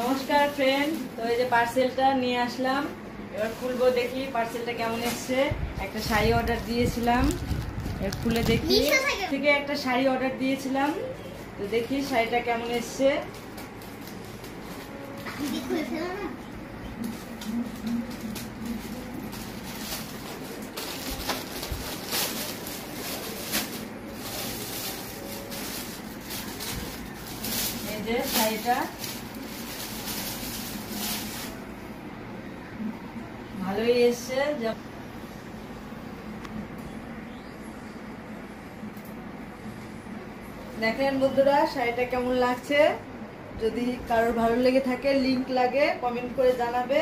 নমস্কার ফ্রেন্ড, তো এই যে পার্সেলটা নিয়ে আসলাম। এবার খুলবো, দেখি পার্সেলটা কেমন এসছে। একটা শাড়ি অর্ডার দিয়েছিলাম, এবার খুলে দেখি। থেকে একটা শাড়ি অর্ডার দিয়েছিলাম, তো দেখি শাড়িটা কেমন এসছে। এই যে শাড়িটা ভালোই এসছে। দেখেন বন্ধুরা, শাড়িটা কেমন লাগছে। যদি কারোর ভালো লেগে থাকে, লিংক লাগে, কমেন্ট করে জানাবে,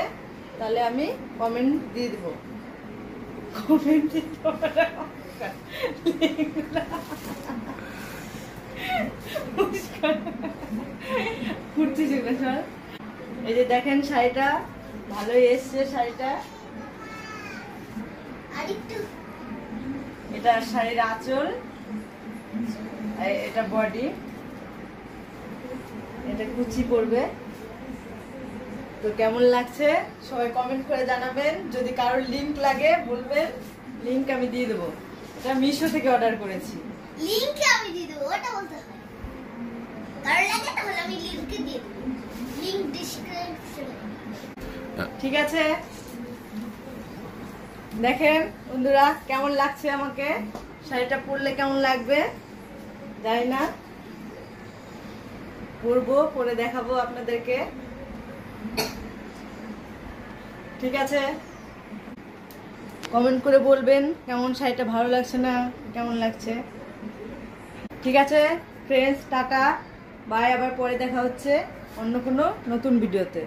তাহলে আমি কমেন্ট দিয়ে দেবো। কমেন্ট এই যে দেখেন শাড়িটা ভালোই এসছে। শাড়িটা এটা শাড়ির আঁচল, এটা বডি, এটা কুচি পড়বে। তো কেমন লাগছে সবাই কমেন্ট করে জানাবেন। যদি কারোর লিংক লাগে বলবেন, লিংক আমি দিয়ে দেবো। এটা মিশো থেকে অর্ডার করেছি। লিংক আমি দিয়ে দেবো, ওটা বলতে হয়। কারোর লাগে তাহলে আমি লিংক দিয়ে দেবো, লিংক ডেসক্রিপশনে। ঠিক আছে, দেখেন বন্ধুরা কেমন লাগছে আমাকে। শাড়িটা পরলে কেমন লাগবে জানি না, পরবো, পরে দেখাবো আপনাদেরকে। ঠিক আছে, কমেন্ট করে বলবেন কেমন শাড়িটা ভালো লাগছে না কেমন লাগছে। ঠিক আছে ফ্রেন্ডস, টাটা বাই। আবার পরে দেখা হচ্ছে অন্য কোনো নতুন ভিডিওতে।